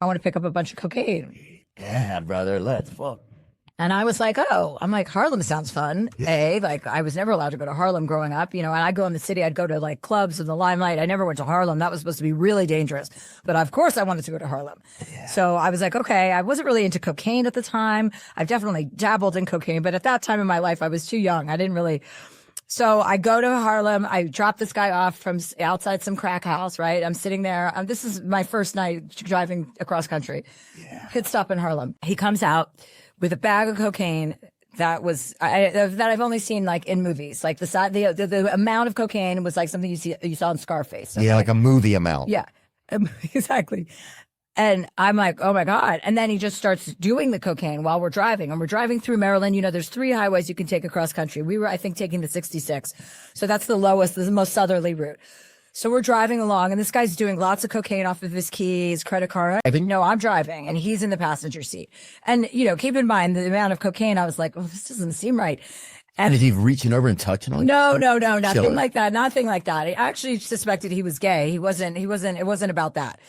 I want to pick up a bunch of cocaine. Yeah, brother, let's fuck. And I was like, oh, I'm like, Harlem sounds fun. Like I was never allowed to go to Harlem growing up, and I'd go in the city, I'd go to like clubs in the Limelight. I never went to Harlem. That was supposed to be really dangerous. But of course I wanted to go to Harlem. Yeah. So I was like, okay, I wasn't really into cocaine at the time. I've definitely dabbled in cocaine, but at that time in my life, I was too young. I didn't really. So I go to Harlem. I drop this guy off from outside some crack house, right? I'm sitting there. This is my first night driving across country. Yeah. Pit stop in Harlem. He comes out with a bag of cocaine that I've only seen like in movies. Like the amount of cocaine was like something you saw in Scarface. Okay? Yeah, like a movie amount. Yeah, exactly. And I'm like, oh my God. And then he just starts doing the cocaine while we're driving. And we're driving through Maryland. There's 3 highways you can take across country. We were, I think, taking the 66. So that's the lowest, the most southerly route. So we're driving along, and this guy's doing lots of cocaine off of his keys, credit card. No, I'm driving, and he's in the passenger seat. And, keep in mind the amount of cocaine. I was like, oh, this doesn't seem right. And is he reaching over and touching on you? No, nothing like that. Nothing like that. I actually suspected he was gay. It wasn't about that.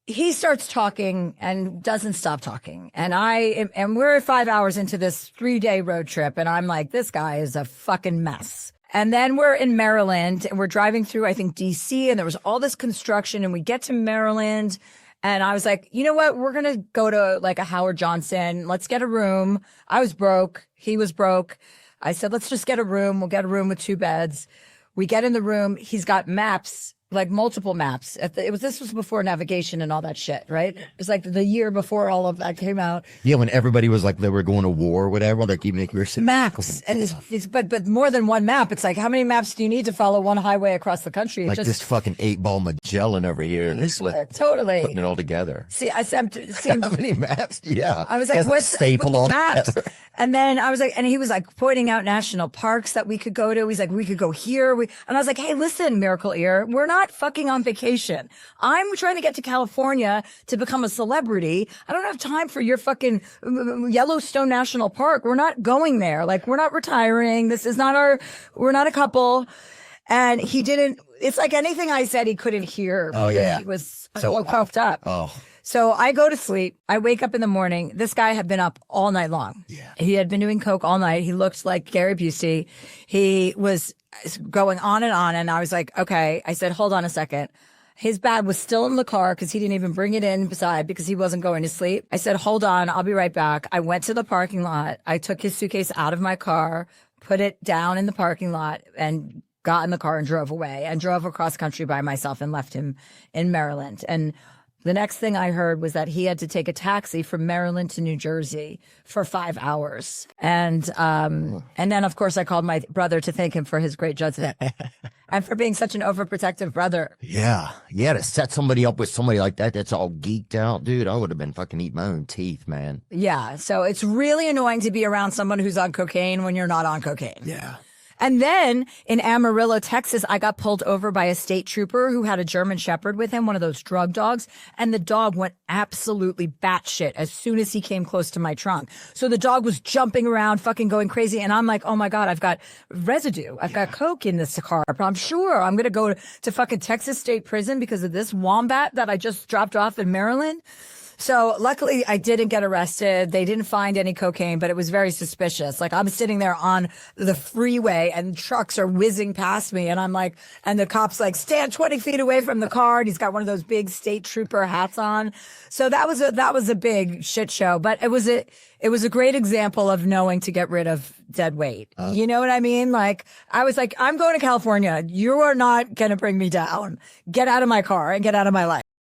He starts talking and doesn't stop talking. And we're 5 hours into this 3-day road trip, and I'm like, this guy is a fucking mess. And then we're in Maryland, and we're driving through, I think, D.C., and there was all this construction, and we get to Maryland, and I was like, you know what? We're going to go to like a Howard Johnson. Let's get a room. I was broke. He was broke. I said, let's just get a room. We'll get a room with 2 beds. We get in the room. He's got maps, like multiple maps. This was before navigation and all that shit, right? It was like the year before all of that came out. Yeah, when everybody was like, they were going to war or whatever, like even if you're maps. And but more than one map. It's like, how many maps do you need to follow one highway across the country? Like this fucking 8-ball Magellan over here. Totally. Putting it all together. See, how many maps? Yeah. I was like, what's staple all maps? And then I was like, and he was like pointing out national parks that we could go to. He's like, we could go here. And I was like, hey, listen, Miracle Ear, we're not fucking on vacation. I'm trying to get to California to become a celebrity. I don't have time for your fucking Yellowstone National Park. We're not going there. Like, we're not retiring. We're not a couple. And he didn't, it's like anything I said he couldn't hear. Oh, yeah. He was so puffed up. Oh. So I go to sleep. I wake up in the morning. This guy had been up all night long. Yeah. He had been doing coke all night. He looked like Gary Busey. He was going on. And I was like, okay. I said, hold on a second. His bag was still in the car because he didn't even bring it inside because he wasn't going to sleep. I said, hold on. I'll be right back. I went to the parking lot. I took his suitcase out of my car, put it down in the parking lot, and got in the car and drove away, and drove across country by myself and left him in Maryland. And the next thing I heard was that he had to take a taxi from Maryland to New Jersey for 5 hours. And then, of course, I called my brother to thank him for his great judgment and for being such an overprotective brother. Yeah. Yeah. To set somebody up with somebody like that, that's all geeked out, dude. I would have been fucking eating my own teeth, man. Yeah. So it's really annoying to be around someone who's on cocaine when you're not on cocaine. Yeah. And then in Amarillo, Texas, I got pulled over by a state trooper who had a German Shepherd with him, one of those drug dogs. And the dog went absolutely batshit as soon as he came close to my trunk. So the dog was jumping around, fucking going crazy. And I'm like, oh my God, I've got residue. I've got coke in this car. But I'm sure I'm going to go to fucking Texas State Prison because of this wombat that I just dropped off in Maryland. So luckily I didn't get arrested. They didn't find any cocaine, but it was very suspicious. Like, I'm sitting there on the freeway and trucks are whizzing past me, and I'm like, and the cop's like, stand 20 feet away from the car. And he's got one of those big state trooper hats on. So that was a big shit show, but it was a great example of knowing to get rid of dead weight. You know what I mean? Like, I was like, I'm going to California. You are not going to bring me down. Get out of my car and get out of my life.